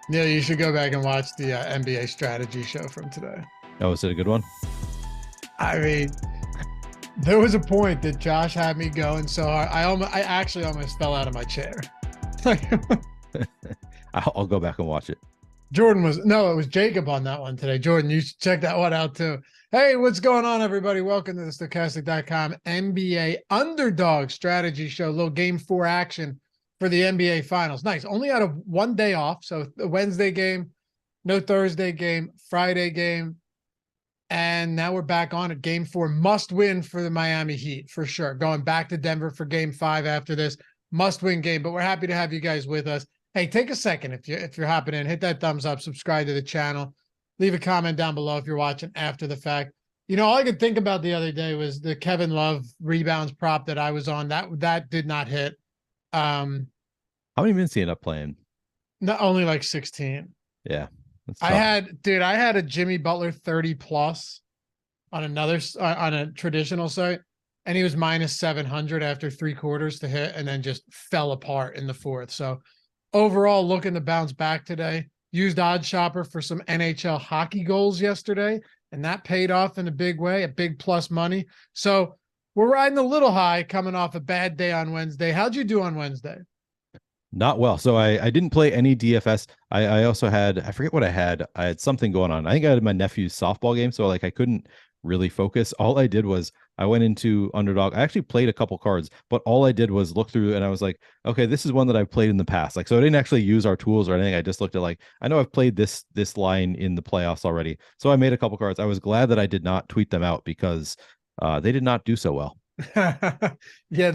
Neil, you should go back and watch the NBA strategy show from today. Oh, is it a good one? I mean, there was a point that Josh had me going so hard. I actually almost fell out of my chair. Like I'll go back and watch it. Jordan was no, it was Jacob on that one today. Jordan, you should check that one out too. Hey, what's going on, everybody? Welcome to the Stochastic.com NBA Underdog Strategy Show. Little Game 4 action for the NBA Finals. Nice. Only out of one day off. So the Wednesday game, no Thursday game, Friday game. And now we're back on it. Game 4 must win for the Miami Heat for sure. Going back to Denver for Game 5 after this must win game. But we're happy to have you guys with us. Hey, take a second if you're hopping in, hit that thumbs up, subscribe to the channel, leave a comment down below if you're watching after the fact. You know, all I could think about the other day was the Kevin Love rebounds prop that I was on. That did not hit. How many minutes he ended up playing? Not only like 16. Yeah. I had a Jimmy Butler 30 plus on on a traditional site, and he was minus 700 after 3 quarters to hit, and then just fell apart in the fourth. So overall, looking to bounce back today. Used Odd Shopper for some NHL hockey goals yesterday, and that paid off in a big way, a big plus money. So we're riding a little high coming off a bad day on Wednesday. How'd you do on Wednesday? Not well. So I didn't play any DFS. I also had, I forget what I had. I had something going on. I think I had my nephew's softball game. So like I couldn't really focus. All I did was I went into Underdog. I actually played a couple cards, but all I did was look through and I was like, okay, this is one that I've played in the past. Like, so I didn't actually use our tools or anything. I just looked at like, I know I've played this line in the playoffs already. So I made a couple cards. I was glad that I did not tweet them out because they did not do so well. Yeah,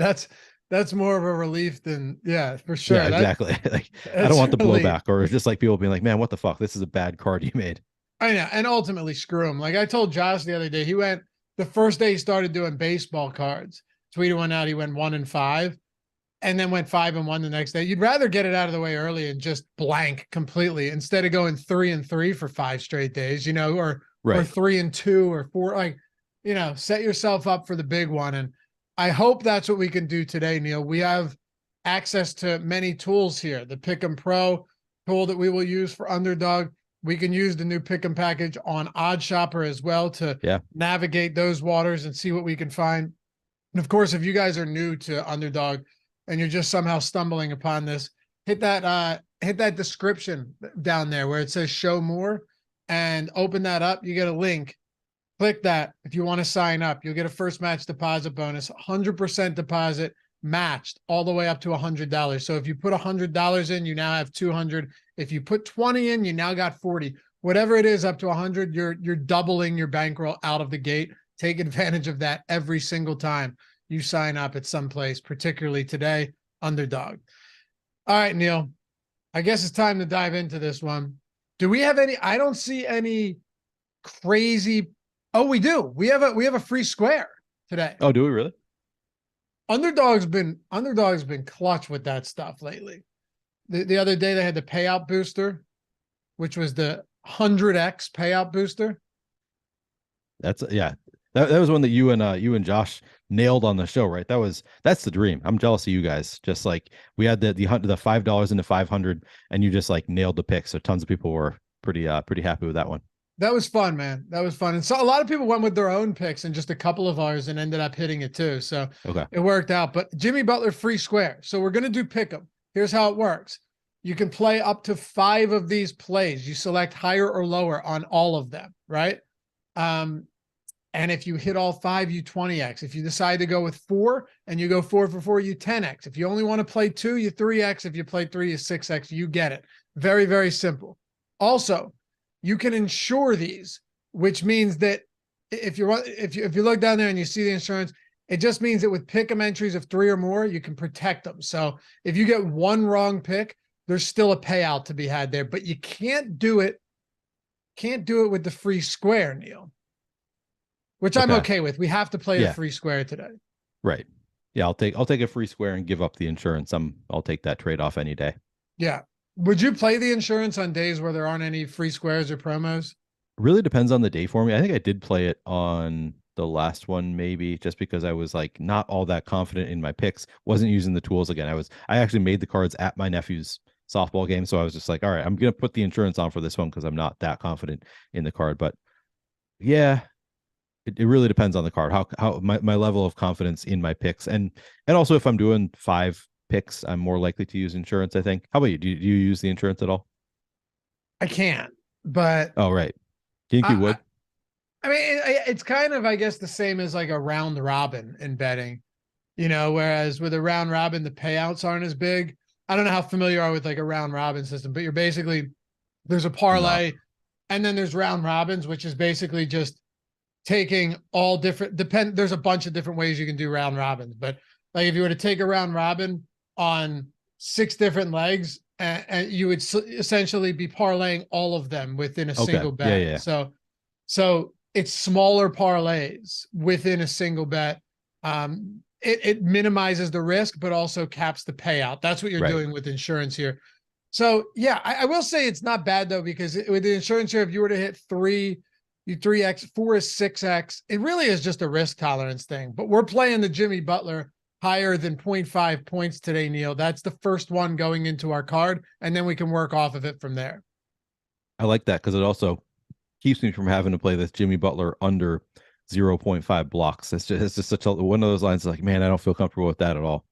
that's more of a relief than for sure. Yeah, exactly. Like I don't want the blowback, or it's just like people being like, man, what the fuck? This is a bad card you made. I know, and ultimately screw him. Like I told Josh the other day, he went the first day he started doing baseball cards. Tweeted one out, he went 1-5, and then went 5-1 the next day. You'd rather get it out of the way early and just blank completely instead of going 3-3 for 5 straight days, or 3-2 or 4. Like, set yourself up for the big one. And I hope that's what we can do today, Neil. We have access to many tools here. The Pick 'em Pro tool that we will use for Underdog. We can use the new Pick 'em package on Odd Shopper as well to navigate those waters and see what we can find. And of course, if you guys are new to Underdog and you're just somehow stumbling upon this, hit that description down there where it says show more and open that up. You get a link. Click that. If you want to sign up, you'll get a first match deposit bonus, 100% deposit matched all the way up to $100. So if you put $100 in, you now have 200. If you put 20 in, you now got 40. Whatever it is up to 100, you're doubling your bankroll out of the gate. Take advantage of that every single time you sign up at some place, particularly today, Underdog. All right, Neil, I guess it's time to dive into this one. Do we have any? I don't see any crazy. Oh, we do. We have a free square today. Oh, do we really? Underdog's been clutch with that stuff lately. The other day they had the payout booster, which was the 100x payout booster. That was one that you and Josh nailed on the show, right? That's the dream. I'm jealous of you guys. Just like we had the $5 into 500, and you just like nailed the pick. So tons of people were pretty happy with that one. That was fun, man. That was fun. And so a lot of people went with their own picks and just a couple of ours and ended up hitting it too. So It worked out. But Jimmy Butler free square. So we're going to do pick 'em. Here's how it works. You can play up to 5 of these plays. You select higher or lower on all of them, right? And if you hit all 5, you 20x. If you decide to go with 4 and you go 4 for 4, you 10x. If you only want to play 2, you 3x. If you play 3, you 6x. You get it. Very, very simple. Also, you can insure these, which means that if you look down there and you see the insurance, it just means that with pick 'em entries of 3 or more, you can protect them. So if you get one wrong pick, there's still a payout to be had there, but you can't do it with the free square, Neil, which I'm okay with. We have to play the free square today. Right. Yeah, I'll take a free square and give up the insurance. I'll take that trade-off any day. Yeah. Would you play the insurance on days where there aren't any free squares or promos? Really depends on the day for me. I think I did play it on the last one, maybe just because I was like not all that confident in my picks. Wasn't using the tools again. I actually made the cards at my nephew's softball game. So I was just like, all right, I'm gonna put the insurance on for this one because I'm not that confident in the card. But yeah, it really depends on the card, how my level of confidence in my picks, and also if I'm doing 5 picks, I'm more likely to use insurance, I think. How about you? Do you use the insurance at all? I can't, but Oh, right. Do you think you I, would? I mean, it's kind of, I guess, the same as like a round robin in betting, whereas with a round robin, the payouts aren't as big. I don't know how familiar you are with like a round robin system, but you're basically, there's a I'm not. parlay and then there's round robins, which is basically just taking all different, there's a bunch of different ways you can do round robins, but like if you were to take a round robin on 6 different legs, and you would essentially be parlaying all of them within a Okay. single Yeah, bet. yeah, yeah. So it's smaller parlays within a single bet. It minimizes the risk, but also caps the payout. That's what you're Right. doing with insurance here. So yeah, I will say it's not bad though, because with the insurance here, if you were to hit 3, you 3x, 4 is 6x. It really is just a risk tolerance thing. But we're playing the Jimmy Butler higher than 0.5 points today, Neil. That's the first one going into our card, and then we can work off of it from there. I like that because it also keeps me from having to play this Jimmy Butler under 0.5 blocks. It's just such a one of those lines like, man, I don't feel comfortable with that at all.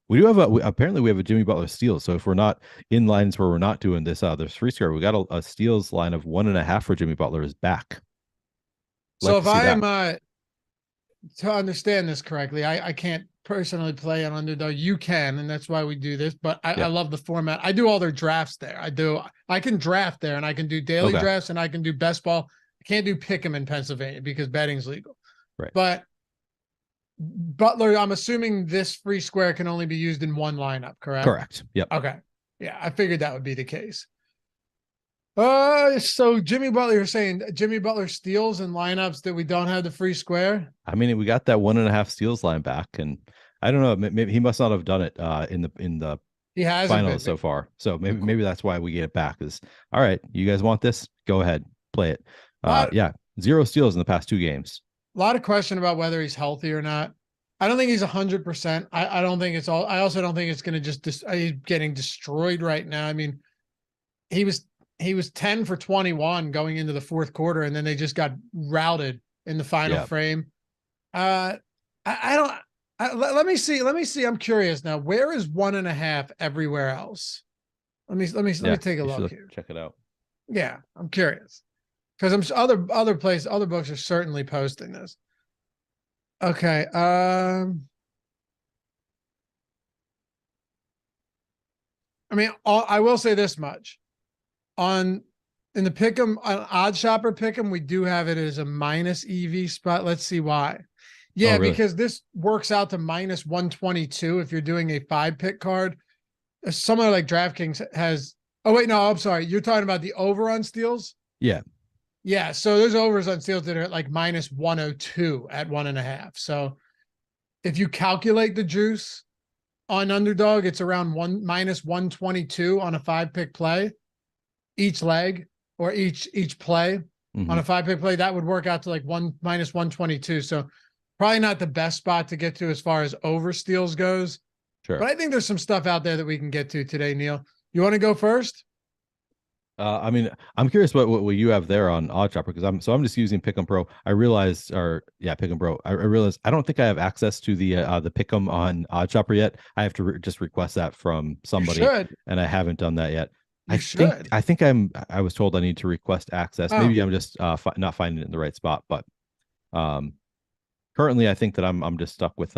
We do have apparently we have a Jimmy Butler steal. So if we're not in lines where we're not doing this, there's free score. We got a steals line of 1.5 for Jimmy Butler is back. So Like if to see I that. am to understand this correctly, I can't personally play on underdog. You can, and that's why we do this. But I Yep. love the format. I do all their drafts there. I can draft there, and I can do daily Okay. drafts, and I can do best ball. I can't do pick 'em in Pennsylvania because betting's legal. Right. But Butler, I'm assuming this free square can only be used in one lineup, correct? Correct. Yep. Okay. Yeah, I figured that would be the case. So Jimmy Butler, you're saying Jimmy Butler steals in lineups that we don't have the free square? I mean, we got that 1.5 steals line back, and I don't know. Maybe he must not have done it in the He hasn't finals been. so far. So maybe that's why we get it back. Is all right. You guys want this? Go ahead, play it. Yeah, 0 steals in the past 2 games. A lot of question about whether he's healthy or not. I don't think he's 100%. I don't think it's all. I also don't think it's going to he's getting destroyed right now. I mean, he was he was 10 for 21 going into the fourth quarter, and then they just got routed in the final Yeah. frame. I don't. Let me see. Let me see. I'm curious now. Where is 1.5 everywhere else? Let me take a look here. Check it out. Yeah, I'm curious because other books are certainly posting this. Okay. I mean, I will say this much on in the pick'em on Odd Shopper pick'em, we do have it as a minus EV spot. Let's see why. Oh, Yeah, really? because this works out to minus 122 if you're doing a 5-pick card. Somewhere like DraftKings has. Oh wait, no, I'm sorry. You're talking about the over on steals. Yeah. Yeah, so there's overs on steals that are at like minus 102 at 1.5. So if you calculate the juice on underdog, it's around minus 122 on a 5-pick play, each leg or each play on a 5-pick play. That would work out to like minus 122. So probably not the best spot to get to as far as over steals goes. Sure. But I think there's some stuff out there that we can get to today, Neil. You want to go first? I mean, I'm curious what you have there on OddsShopper because I'm just using Pick'em Pro. I realized, Pick'em Pro. I realized I don't think I have access to the Pick'em on OddsShopper yet. I have to just request that from somebody, and I haven't done that yet. I think I was told I need to request access. Oh. Maybe I'm just not finding it in the right spot, but currently I think that I'm just stuck with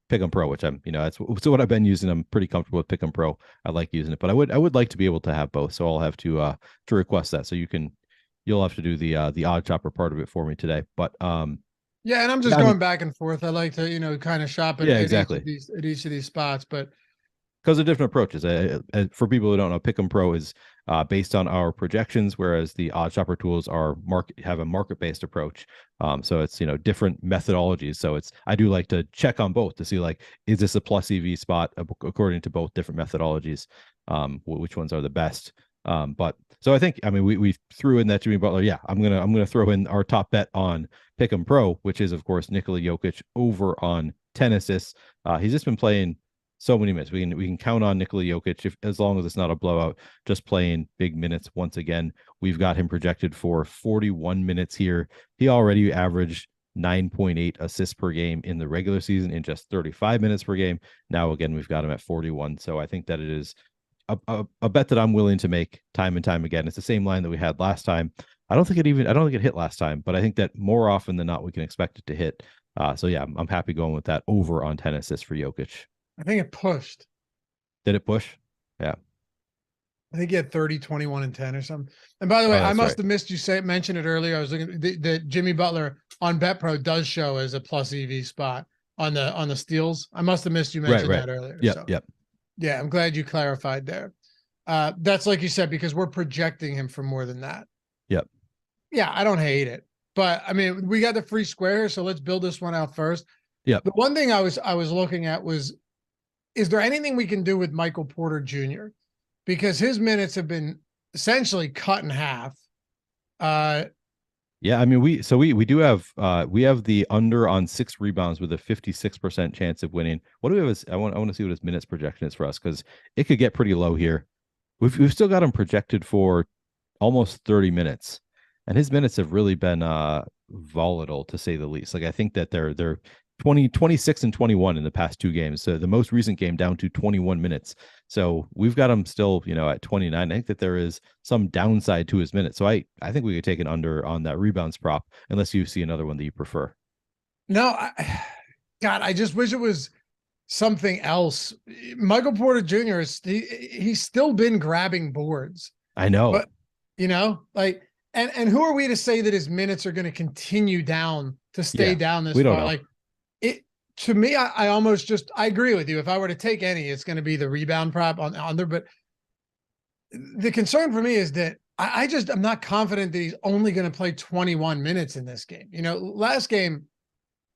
Pick'em Pro, which that's what I've been using. I'm pretty comfortable with Pick'em Pro. I like using it, but I would like to be able to have both. So I'll have to request that. So you'll have to do the odd chopper part of it for me today. But yeah, and I'm just going back and forth. I like to kind of shop at, exactly at each of these spots, but because of different approaches. For people who don't know, Pick'em Pro is based on our projections, whereas the odd shopper tools have a market-based approach. So it's different methodologies. So I do like to check on both to see like, is this a plus EV spot according to both different methodologies? Which ones are the best? But so I think we threw in that Jimmy Butler. Yeah, I'm gonna throw in our top bet on Pick'em Pro, which is of course Nikola Jokic over on 10 assists. He's just been playing So many minutes. We can count on Nikola Jokic as long as it's not a blowout, just playing big minutes once again. We've got him projected for 41 minutes here. He already averaged 9.8 assists per game in the regular season in just 35 minutes per game. Now again, we've got him at 41. So I think that it is a bet that I'm willing to make time and time again. It's the same line that we had last time. I don't think it hit last time, but I think that more often than not we can expect it to hit. So yeah, I'm happy going with that over on 10 assists for Jokic. I think it pushed. Did it push? Yeah. I think he had 30, 21, and 10 or something. And by the way, I must have missed you mention it earlier. I was looking the Jimmy Butler on BetPro does show as a plus EV spot on the steals. I must have missed you mention that earlier. Yep. Yeah, I'm glad you clarified there. That's like you said, because we're projecting him for more than that. Yep. Yeah, I don't hate it. But I mean, we got the free square, so let's build this one out first. Yep. The one thing I was looking at was, is there anything we can do with Michael Porter Jr.? Because his minutes have been essentially cut in half. Yeah, I mean, we do have we have the under on 6 rebounds with a 56% chance of winning. What do we have? I want to see what his minutes projection is for us, because it could get pretty low here. We've still got him projected for almost 30 minutes, and his minutes have really been volatile, to say the least. Like, I think that they're 26 and 21 in the past 2 games. So the most recent game down to 21 minutes. So we've got him still, at 29. I think that there is some downside to his minutes. So I think we could take an under on that rebounds prop, unless you see another one that you prefer. No, God, I just wish it was something else. Michael Porter Jr. he's still been grabbing boards. I know. But and who are we to say that his minutes are going to continue down to stay down this far? Don't know. Like, to me, I almost I agree with you. If I were to take any, it's going to be the rebound prop on under. But the concern for me is that I'm not confident that he's only going to play 21 minutes in this game. Last game,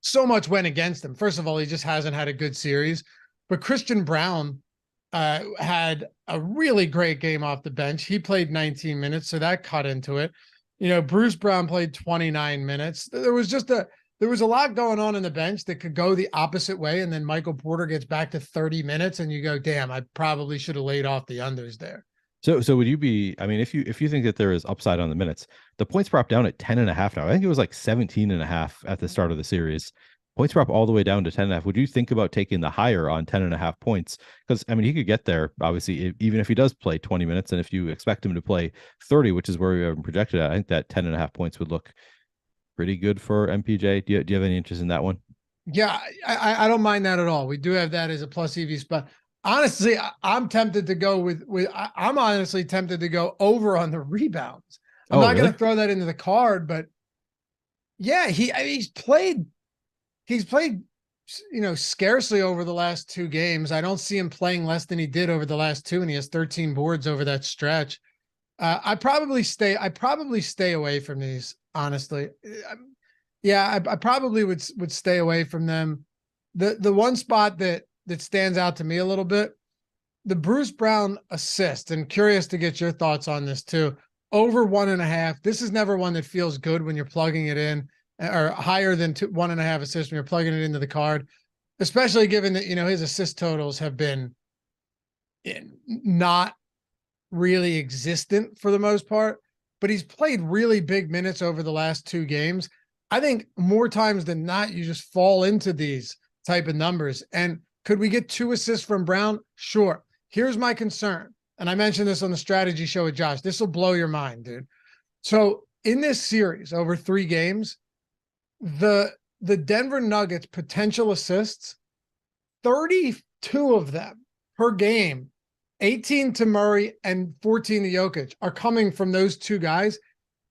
so much went against him. First of all, he just hasn't had a good series. But Christian Braun had a really great game off the bench. He played 19 minutes, so that cut into it. Bruce Brown played 29 minutes. There was a lot going on in the bench that could go the opposite way, and then Michael Porter gets back to 30 minutes, and you go, damn, I probably should have laid off the unders there. So would you be, I mean, if you think that there is upside on the minutes, the points prop down at 10.5 now. I think it was like 17.5 at the start of the series. Points prop all the way down to 10.5. Would you think about taking the higher on 10.5 points? Because, I mean, he could get there, obviously, even if he does play 20 minutes, and if you expect him to play 30, which is where we have him projected at, I think that 10.5 points would look pretty good for MPJ. Do you have any interest in that one? Yeah, I don't mind that at all. We do have that as a plus EV spot. Honestly, I'm tempted to go I'm honestly tempted to go over on the rebounds. I'm not going to throw that into the card, but yeah, he's played, scarcely over the last 2 games. I don't see him playing less than he did over the last 2, and he has 13 boards over that stretch. I probably stay away from these, honestly. Yeah, I probably would stay away from them. The one spot that stands out to me a little bit, the Bruce Brown assist, and curious to get your thoughts on this too. Over 1.5. This is never one that feels good when you're plugging it in, or higher than 1.5 assists when you're plugging it into the card, especially given that, his assist totals have been not really existent for the most part, but he's played really big minutes over the last 2 games. I think more times than not, you just fall into these type of numbers. And could we get 2 assists from Brown? Sure. Here's my concern. And I mentioned this on the strategy show with Josh. This will blow your mind, dude. So in this series over 3 games, the Denver Nuggets potential assists, 32 of them per game, 18 to Murray and 14 to Jokic, are coming from those 2 guys.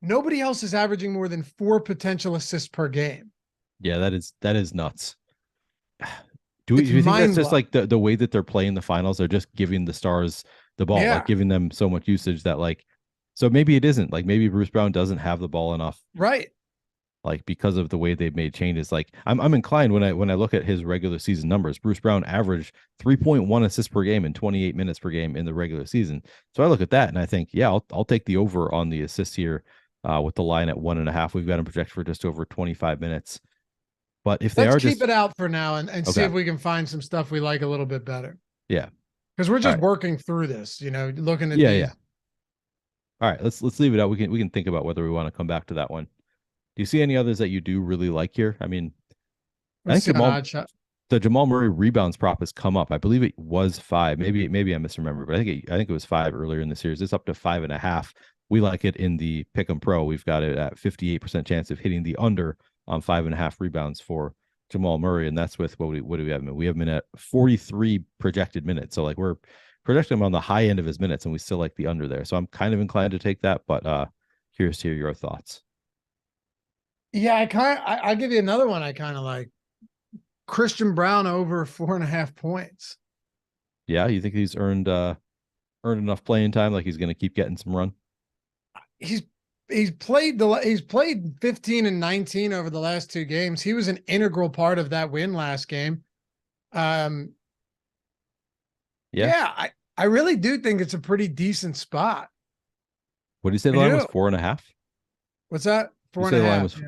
Nobody else is averaging more than 4 potential assists per game. Yeah, that is nuts. Do you think that's just like the way that they're playing the finals? They're just giving the stars the ball, like giving them so much usage that, like, so maybe it isn't, like, maybe Bruce Brown doesn't have the ball enough, right? Like, because of the way they've made changes. Like, I'm inclined when I look at his regular season numbers, Bruce Brown averaged 3.1 assists per game and 28 minutes per game in the regular season. So I look at that and I think, yeah, I'll take the over on the assists here with the line at 1.5. We've got him projected for just over 25 minutes. But if they Let's are keep just it out for now and see okay, if we can find some stuff we like a little bit better. yeah, Because we're all just right, working through this, looking at yeah, yeah. these. All right, let's leave it out. We can think about whether we want to come back to that one. Do you see any others that you do really like here? I mean, I Let's think see on odd shot. the Jamal Murray rebounds prop has come up. I believe it was 5. Maybe I misremember, but I think it was 5 earlier in the series. It's up to 5.5. We like it in the Pick 'em Pro. We've got it at 58% chance of hitting the under on 5.5 rebounds for Jamal Murray, and that's with what do we have him? We have him in at 43 projected minutes. So like we're projecting him on the high end of his minutes, and we still like the under there. So I'm kind of inclined to take that, but curious to hear your thoughts. Yeah, I'll give you another one I kind of like. Christian Brown over 4.5 points. Yeah, you think he's earned enough playing time, like he's going to keep getting some run? He's played 15 and 19 over the last 2 games. He was an integral part of that win last game. Yeah. Yeah, I really do think it's a pretty decent spot. What do you say the I line was? do. 4.5? What's that? You Four and say a the line half. was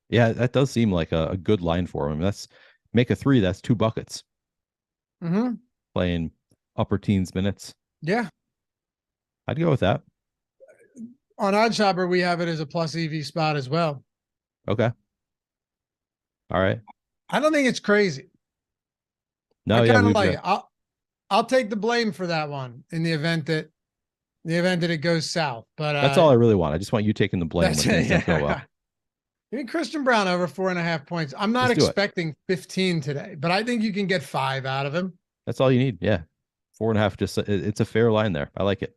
yeah, that does seem like a good line for him. That's make a 3, that's 2 buckets Mm-hmm. playing upper teens minutes. Yeah. I'd go with that. On OddsShopper, we have it as a plus EV spot as well. Okay. All right. I don't think it's crazy. No, I yeah, kind of we've like got it. I'll take the blame for that one in the event that it goes south. But that's all I really want. I just want you taking the blame that's when it. things don't go well. Yeah. I mean, Christian Brown over 4.5 points. I'm not Let's do it. expecting 15 today, but I think you can get 5 out of him. That's all you need. Yeah. 4.5, just it's a fair line there. I like it.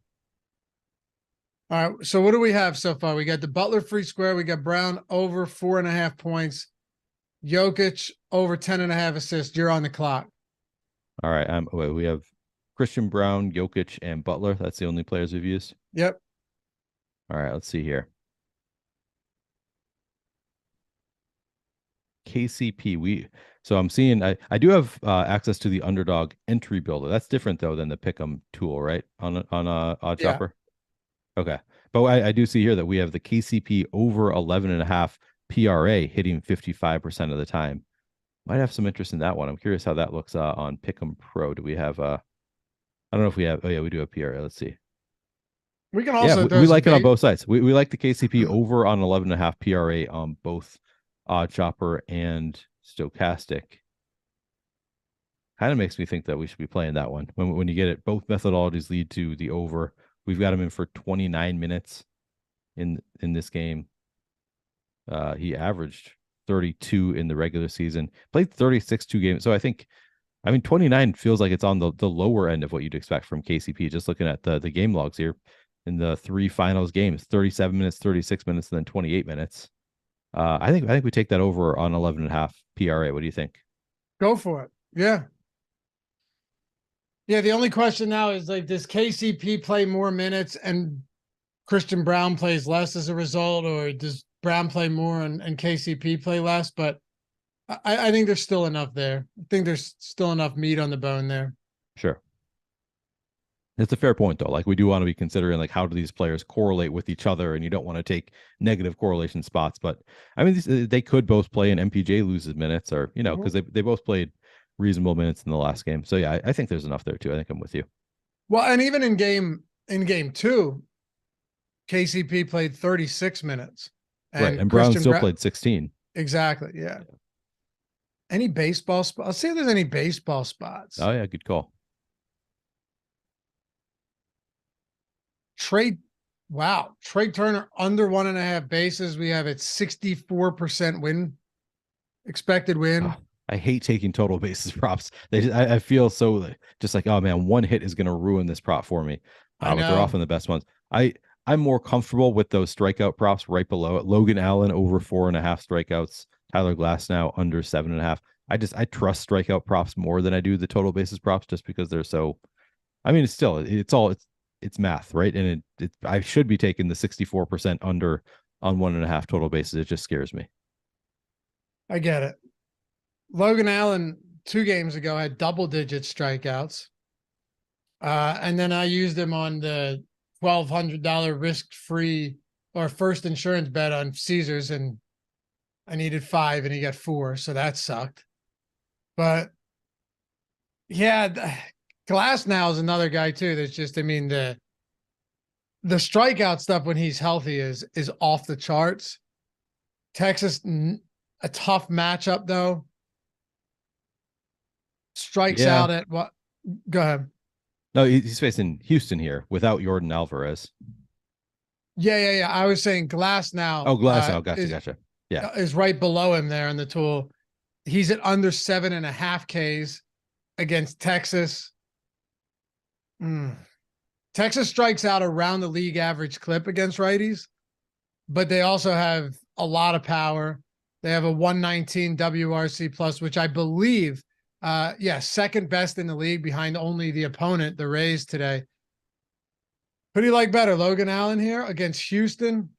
All right. So what do we have so far? We got the Butler free square. We got Brown over 4.5 points. Jokic over 10.5 assists. You're on the clock. All right. We have Christian Brown, Jokic, and Butler. That's the only players we've used. Yep. All right, let's see here. KCP. So I'm seeing I do have access to the UnderDog entry builder. That's different though than the Pick'em tool, right? On Odd Yeah. Chopper. Okay. But I do see here that we have the KCP over 11.5 PRA hitting 55% of the time. Might have some interest in that one. I'm curious how that looks on Pick'em Pro. Do we have I don't know if we have, oh yeah, we do have PRA. Let's see. We can Yeah, also throw we some like it on bait. both sides. We like the KCP over on 11.5 PRA on both Odd Chopper and Stochastic. Kind of makes me think that we should be playing that one. When you get it, both methodologies lead to the over. We've got him in for 29 minutes in this game. He averaged 32 in the regular season, played 36 2 games. So I mean 29 feels like it's on the lower end of what you'd expect from KCP. Just looking at the game logs here in the 3 finals games, 37 minutes, 36 minutes, and then 28 minutes. I think we take that over on 11.5 PRA. What do you think? Go for it. Yeah. Yeah. The only question now is like, does KCP play more minutes and Christian Brown plays less as a result, or does Brown play more and KCP play less? But I think there's still enough there. I think there's still enough meat on the bone there. Sure. It's a fair point though. Like we do want to be considering like how do these players correlate with each other, and you don't want to take negative correlation spots. But I mean, they could both play and MPJ loses minutes, or because they both played reasonable minutes in the last game. So yeah, I think there's enough there too. I think I'm with you. Well, and even in game 2, KCP played 36 minutes, Right, and Brown Christian still played 16. Exactly. Yeah. Any baseball spots? Let's see if there's any baseball spots. Oh yeah, good call. Wow. Trey Turner under 1.5 bases. We have it 64% win, expected win. Oh, I hate taking total bases props. I feel so just like, oh man, one hit is going to ruin this prop for me. I know. But they're often the best ones. I'm more comfortable with those strikeout props right below it. Logan Allen over 4.5 strikeouts. Tyler Glasnow under 7.5. I trust strikeout props more than I do the total bases props, just because they're so. I mean, it's math, right? And I should be taking the 64% under on 1.5 total bases. It just scares me. I get it. Logan Allen 2 games ago had double-digit strikeouts. And then I used him on the $1,200 risk-free or first insurance bet on Caesars, and I needed 5 and he got 4, so that sucked. But yeah, Glass now is another guy too. That's just, I mean, the strikeout stuff when he's healthy is off the charts. Texas, a tough matchup though. Strikes Yeah. out at what? Go ahead. No, he's facing Houston here without Jordan Alvarez. Yeah. I was saying Glass now. Oh, Glass. Oh, gotcha. Yeah. Is right below him there in the tool. He's at under 7.5 Ks against Texas. Texas strikes out around the league average clip against righties, but they also have a lot of power. They have a 119 WRC plus, which I believe, second best in the league behind only the opponent, the Rays today. Who do you like better, Logan Allen here against Houston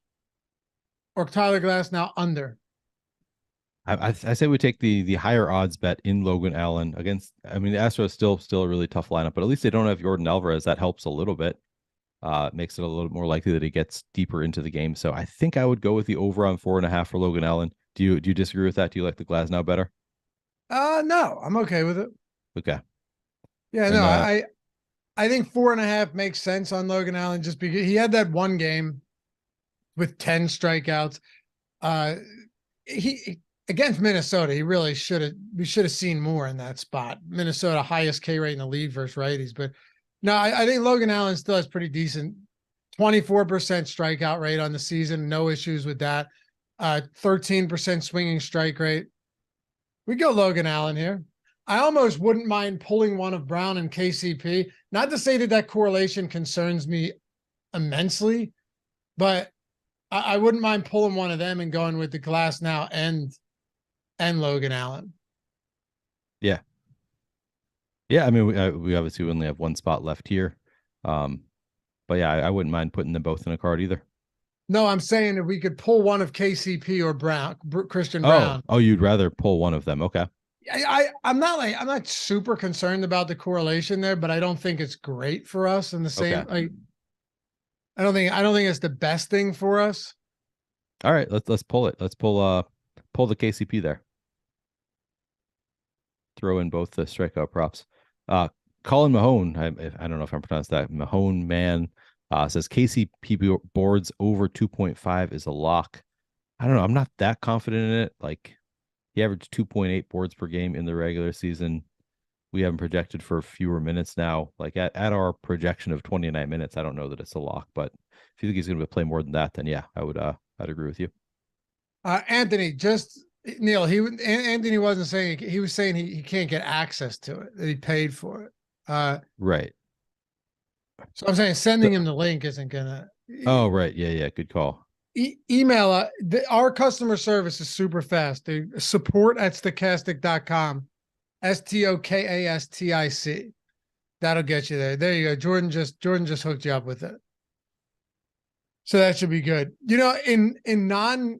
or Tyler Glass now under? I say we take the higher odds bet in Logan Allen against. I mean, the Astros still a really tough lineup, but at least they don't have Jordan Alvarez. That helps a little bit. Makes it a little more likely that he gets deeper into the game. So I think I would go with the over on 4.5 for Logan Allen. Do you disagree with that? Do you like the Glass now better? No, I'm okay with it. Okay. Yeah, and, no, I think 4.5 makes sense on Logan Allen just because he had that one game with 10 strikeouts. He against Minnesota, we should have seen more in that spot. Minnesota highest K rate in the league versus righties, but no, I think Logan Allen still has pretty decent 24% strikeout rate on the season. No issues with that. 13% swinging strike rate. We go Logan Allen here. I almost wouldn't mind pulling one of Brown and KCP. Not to say that correlation concerns me immensely, but I wouldn't mind pulling one of them and going with the Glass now and Logan Allen. Yeah. Yeah, I mean, we obviously only have one spot left here. But yeah, I wouldn't mind putting them both in a card either. No, I'm saying if we could pull one of KCP or Christian Brown. Oh, you'd rather pull one of them. Okay. I'm not super concerned about the correlation there, but I don't think it's great for us in the same. Okay. I don't think it's the best thing for us. All right, let's pull it. Let's pull the KCP there. Throw in both the strikeout props. Colin Mahone, I don't know if I'm pronounced that. Mahone man says KCP boards over 2.5 is a lock. I don't know. I'm not that confident in it. Like he averaged 2.8 boards per game in the regular season. We haven't projected for fewer minutes now. Like at our projection of 29 minutes, I don't know that it's a lock. But if you think he's going to play more than that, then yeah, I'd agree with you. Anthony, Neil, Anthony wasn't saying, he was saying he can't get access to it, that he paid for it. Right. So I'm saying sending him the link isn't gonna. Oh, right. Yeah. Good call. Email our customer service is super fast, dude. support@stokastic.com. STOKASTIC. That'll get you there. There you go. Jordan just hooked you up with it. So that should be good. You know, in non-Jokic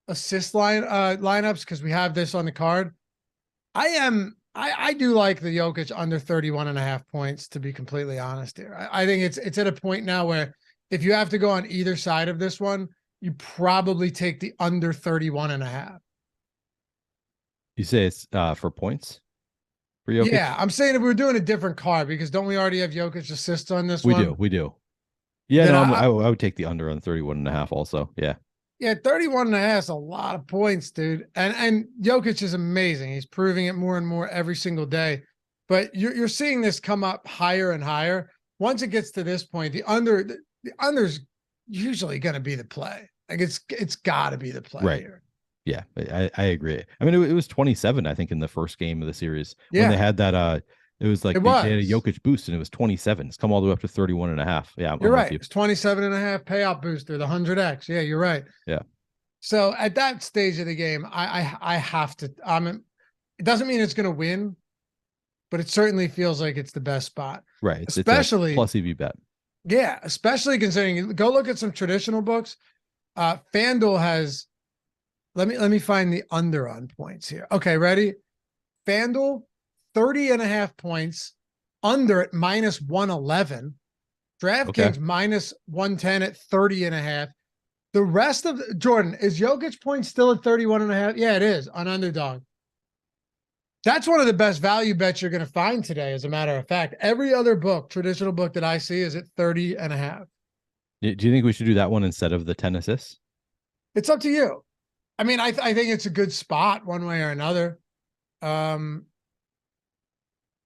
assist lineups, because we have this on the card, I do like the Jokic under 31.5 points, to be completely honest here. I think it's at a point now where if you have to go on either side of this one, you probably take the under 31.5. You say it's for points for Jokic? Yeah, I'm saying if we were doing a different card, because don't we already have Jokic assists on this one? We do. Yeah, no, I would take the under on 31.5 also. Yeah. Yeah, 31.5 is a lot of points, dude. And Jokic is amazing. He's proving it more and more every single day. But you're seeing this come up higher and higher. Once it gets to this point, the under's usually going to be the play. Like it's got to be the play right here. Yeah, I agree. I mean, it was 27, I think, in the first game of the series when they had that. It was like they had a Jokic boost and it was 27. It's come all the way up to 31.5. Yeah, you're right. It's 27.5 payout booster, the 100x. Yeah, you're right. Yeah. So at that stage of the game, I have to. It doesn't mean it's going to win, but it certainly feels like it's the best spot. Right. Especially it's a plus EV bet. Yeah, especially considering. Go look at some traditional books. FanDuel has. Let me find the under on points here. Okay, ready? FanDuel. 30.5 points, under at -111. DraftKings -110 at 30.5. The rest of Jordan, is Jokic point still at 31.5? Yeah, it is on UnderDog. That's one of the best value bets you're going to find today, as a matter of fact. Every other book, traditional book that I see, is at 30.5. Do you think we should do that one instead of the 10 assists? It's up to you. I mean, I think it's a good spot one way or another. Yeah,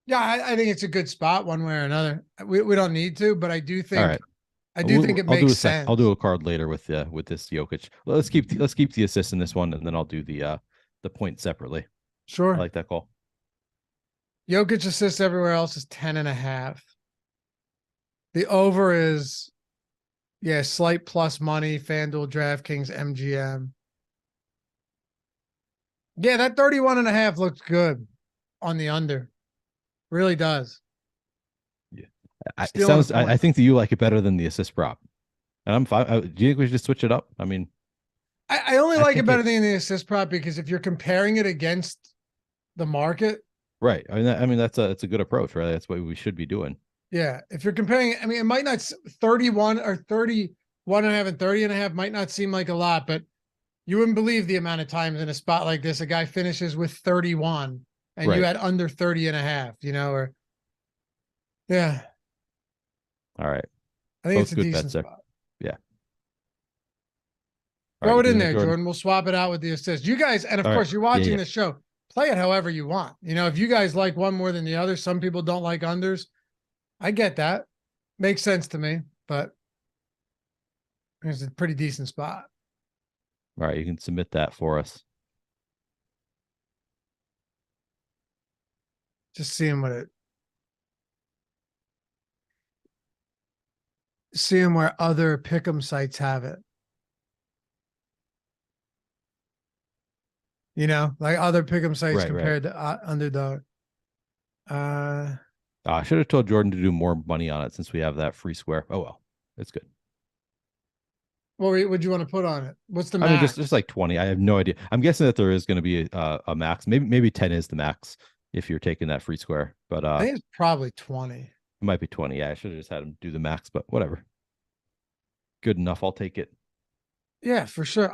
I think it's a good spot one way or another. We don't need to, but I do think All right. It I'll do makes a sense. I'll do a card later with this Jokic. Let's keep the assist in this one, and then I'll do the point separately. Sure. I like that call. Jokic assists everywhere else is 10.5. The over is, yeah, slight plus money, FanDuel, DraftKings, MGM. Yeah, that 31.5 looks good on the under. Really does. Yeah. I think that you like it better than the assist prop. And I'm fine. Do you think we should just switch it up? I mean, I only like it better than the assist prop because if you're comparing it against the market. Right. I mean that's a good approach, right? That's what we should be doing. Yeah. If you're comparing, I mean, it might not 31 or 31.5 and 30.5 might not seem like a lot, but you wouldn't believe the amount of times in a spot like this, a guy finishes with 31 and you had under 30.5, or yeah. All right. I think it's a decent spot. Yeah. Throw it in there, Jordan. We'll swap it out with the assist. You guys, and of course, you're watching the show. Play it however you want. If you guys like one more than the other, some people don't like unders. I get that. Makes sense to me, but it's a pretty decent spot. All right, you can submit that for us. Just seeing where other pick'em sites have it. Like other pick'em sites compared to UnderDog. I should have told Jordan to do more money on it since we have that free square. Oh well, it's good. What would you want to put on it? What's the max? I mean, just like 20. I have no idea. I'm guessing that there is going to be a max. Maybe 10 is the max if you're taking that free square. But I think it's probably 20. It might be 20. Yeah, I should have just had him do the max, but whatever. Good enough. I'll take it. Yeah, for sure.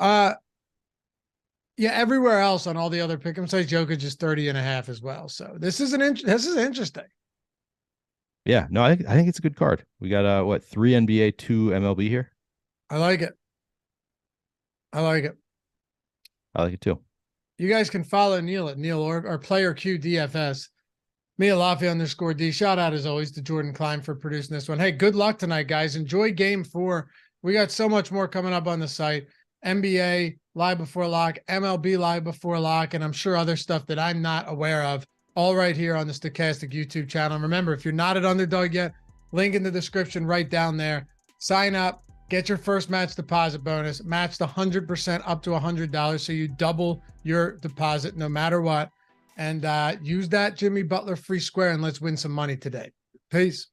Yeah, everywhere else on all the other pick'em sites, Jokic is 30.5 as well. So this is interesting. Yeah, no, I think it's a good card. We got 3 NBA, 2 MLB here. I like it. I like it too. You guys can follow Neil at Neil or Player Q DFS. Me at Laffy_D. Shout out as always to Jordan Klein for producing this one. Hey, good luck tonight, guys. Enjoy game 4. We got so much more coming up on the site. NBA live before lock, MLB live before lock, and I'm sure other stuff that I'm not aware of, all right here on the Stochastic YouTube channel. And remember, if you're not at UnderDog yet, link in the description right down there. Sign up, get your first match deposit bonus, matched 100% up to $100, so you double your deposit no matter what. And use that Jimmy Butler free square, and let's win some money today. Peace.